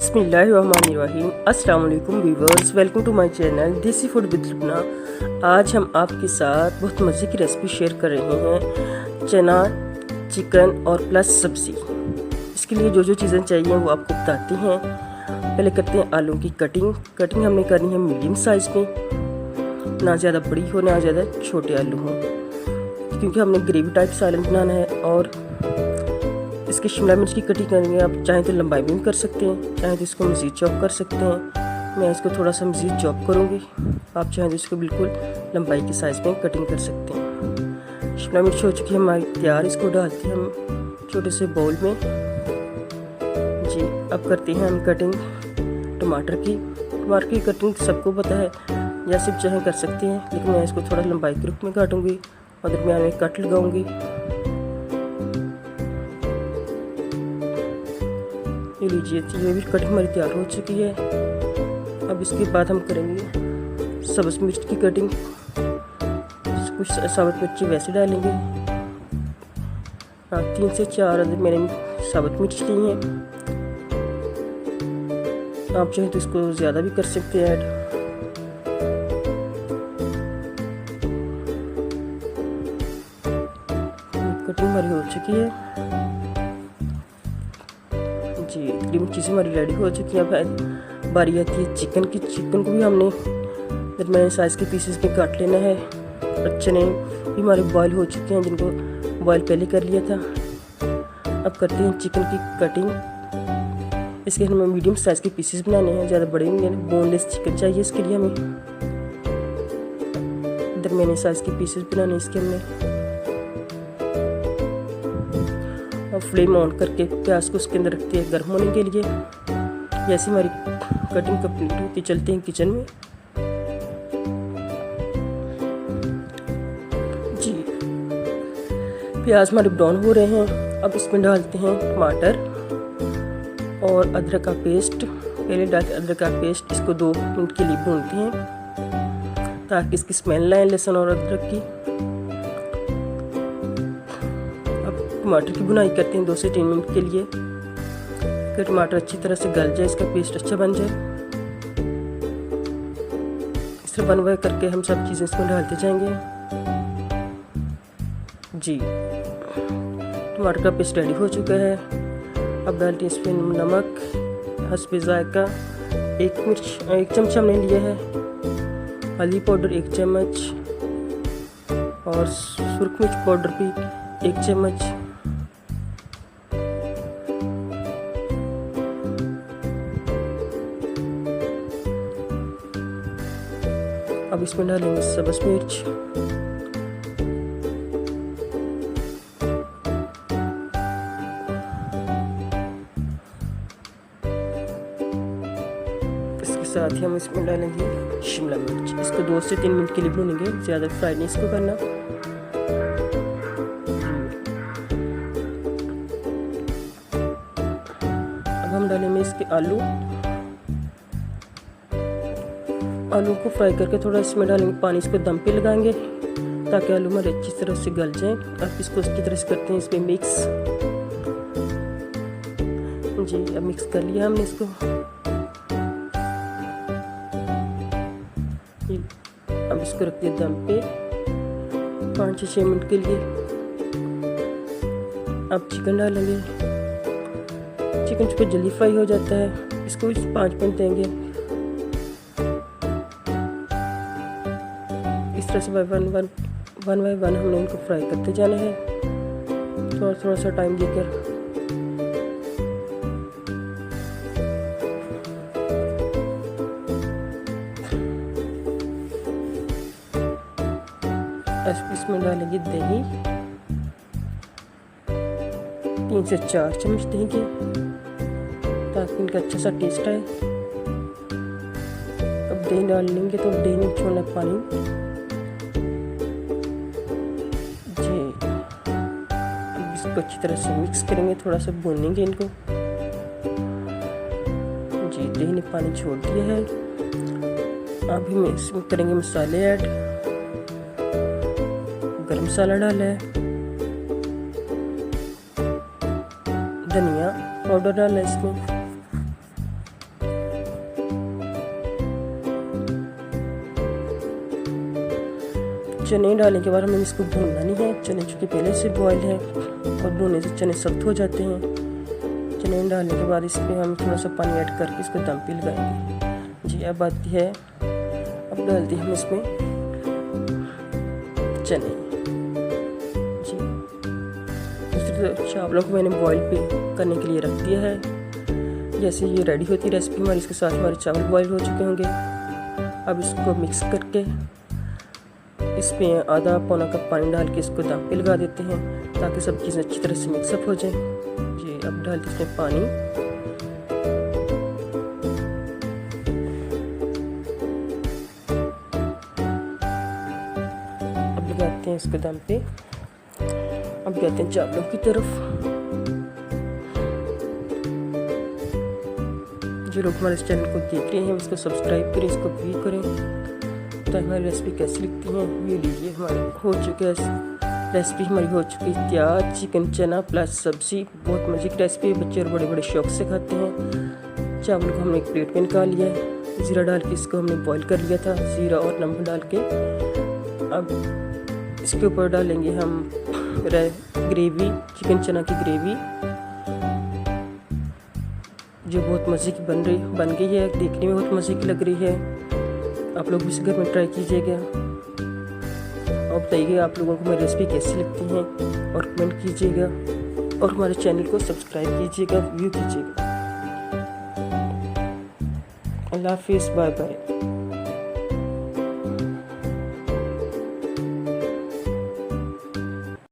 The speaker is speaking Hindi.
बिस्मिल्लाहिर्रहमानिर्रहीम। अस्सलाम वालेकुम viewers, welcome to my channel Desi food with Lubna. आज हम आपके साथ बहुत मज़े की रेसिपी शेयर कर रहे हैं, चना, चिकन और प्लस सब्ज़ी। इसके लिए जो जो चीज़ें चाहिए वो आपको बताते हैं। पहले करते हैं आलू की कटिंग हमने करनी है मीडियम साइज़ में, ना ज़्यादा बड़ी हो ना ज़्यादा छोटे आलू हों, क्योंकि हमने ग्रेवी टाइप सालन बनाना है। और इसकी शिमला मिर्च की कटिंग करेंगे। आप चाहें तो लंबाई में भी कर सकते हैं, चाहें तो इसको मज़ीद चॉप कर सकते हैं। मैं इसको थोड़ा सा मज़ीद चॉप करूँगी। आप चाहें तो इसको बिल्कुल लंबाई के साइज़ में कटिंग कर सकते हैं। शिमला मिर्च हो चुकी है हमारी तैयार, इसको डालते हैं हम छोटे से बाउल में। जी, अब करते हैं हम कटिंग टमाटर की कटिंग सबको पता है, या सिर्फ चाहें कर सकते हैं, लेकिन मैं इसको थोड़ा लंबाई के रूप में काटूँगी और दरमियान में कट लगाऊँगी। ये लीजिए, ये भी कटिंग हमारी तैयार हो चुकी है। अब इसके बाद हम करेंगे सब्ज़ मिर्च की कटिंग। कुछ साबुत मिर्ची वैसे डालेंगे। 3 से 4 अदद मैंने साबुत मिर्च ली हैं। आप चाहें तो इसको ज़्यादा भी कर सकते हैं ऐड। कटिंग हमारी हो चुकी है जी, तकरीबन चीज़ें हमारी रेडी हो चुकी हैं। अब बारी आती है चिकन की। चिकन को भी हमने दरमियाने साइज़ के पीसेस में काट लेना है। और चने भी हमारे बॉयल हो चुके हैं, जिनको बॉयल पहले कर लिया था। अब करते हैं चिकन की कटिंग। इसके हमें मीडियम साइज़ के पीसेस बनाने हैं, ज़्यादा बड़े नहीं हैं। बोनलेस चिकन चाहिए इसके लिए हमें। दरमियाने साइज़ के पीसेस बनाने इसके हमने। और फ्लेम ऑन करके प्याज को उसके अंदर रखते हैं गर्म होने के लिए। जैसे हमारी कटिंग कंप्लीट होती चलते हैं किचन में जी। प्याज हमारे ब्राउन हो रहे हैं। अब इसमें डालते हैं टमाटर और अदरक का पेस्ट। पहले डालते हैं अदरक का पेस्ट, इसको 2 मिनट के लिए भूनते हैं ताकि इसकी स्मेल आए लहसुन और अदरक की। टमाटर की बुनाई करते हैं 2 से 3 मिनट के लिए, कि टमाटर अच्छी तरह से गल जाए, इसका पेस्ट अच्छा बन जाए। इस तरह बनवा करके हम सब चीज़ें इसमें डालते जाएंगे जी। टमाटर का पेस्ट रेडी हो चुका है। अब डालते हैं इसमें नमक, sbzi का 1 चम्मच हमने लिया है, हल्दी पाउडर 1 चम्मच और सुरख मिर्च पाउडर भी 1 चम्मच। अब इसमें डालेंगे सब्ज़ मिर्च, इसके साथ ही हम इसमें डालेंगे शिमला मिर्च। इसको 2 से 3 मिनट के लिए भूनेंगे, ज़्यादा फ्राई नहीं इसको करना। अब हम डालेंगे इसके आलू को फ्राई करके थोड़ा इसमें डालेंगे पानी। इसको दम पे लगाएंगे ताकि आलू हमारे अच्छी तरह से गल जाएं। अब इसको अच्छी तरह से करते हैं इसमें मिक्स जी। अब मिक्स कर लिया हमने इसको। अब इसको रखते हैं दम पे 5 से 6 मिनट के लिए। अब चिकन डालेंगे। चिकन चूँकि जल्दी फ्राई हो जाता है, इसको 5 मिनट देंगे। इस तरह से वन बाय वन हमने इनको फ्राई करते जाना है, थोड़ा सा टाइम देकर। इसमें डालेंगे दही, 3 से 4 चम्मच दही के, ताकि इनका अच्छा सा टेस्ट आए। अब दही डाल लेंगे तो दही में छोड़ना पानी जी। अब इसको अच्छी तरह से मिक्स करेंगे, थोड़ा सा भूनेंगे इनको जी। दही ने पानी छोड़ दिया है। अभी हम इसमें करेंगे मसाले ऐड। गरम मसाला डाला है, धनिया पाउडर डालना है इसमें, चने डालने के बाद हमें इसको भूनना नहीं है। चने चूँकि पहले से बॉयल है और भूनने से चने सख्त हो जाते हैं। चने डालने के बाद इस पर हम थोड़ा सा पानी ऐड करके इसको दम पे लगाएंगे। जी अब आती है, अब डालते हैं हम इसमें चने। जी दूसरे चावलों को मैंने बॉईल पे करने के लिए रख दिया है। जैसे ये रेडी होती है रेसिपी हमारी, इसके साथ हमारे चावल बॉईल हो चुके होंगे। अब इसको मिक्स करके इसमें आधा पौना कप पानी डाल के इसको दम पे लगा देते हैं ताकि सब चीज़ें अच्छी तरह से मिक्सअप हो जाए। जी अब डालते हैं इसमें पानी। अब लगाते हैं इसको दम पे। अब जाते हैं चावलों की तरफ। जो लोग हमारे इस चैनल को देख रहे हैं उसको सब्सक्राइब करें, इसको भी करें तो हमारी रेसिपी कैसी लगती हैं। ये लीजिए हमारी हो चुकी है रेसिपी, हमारी हो चुकी है तैयार। चिकन चना प्लस सब्जी, बहुत मज़े की रेसिपी है। बच्चे और बड़े बड़े शौक से खाते हैं। चावल को हमने एक प्लेट में निकाल लिया है। ज़ीरा डाल के इसको हमने बॉईल कर लिया था, ज़ीरा और नमक डाल के। अब इसके ऊपर डालेंगे हम ग्रेवी, चिकन चना की ग्रेवी जो बहुत मज़े की बन गई है। देखने में बहुत मज़े की लग रही है। आप लोग भी इस घर में ट्राई कीजिएगा और बताइएगा आप लोगों को मेरी रेसिपी कैसी लगती है और कमेंट कीजिएगा और हमारे चैनल को सब्सक्राइब कीजिएगा, व्यू कीजिएगा। अल्लाह हाफिज़, बाय बाय।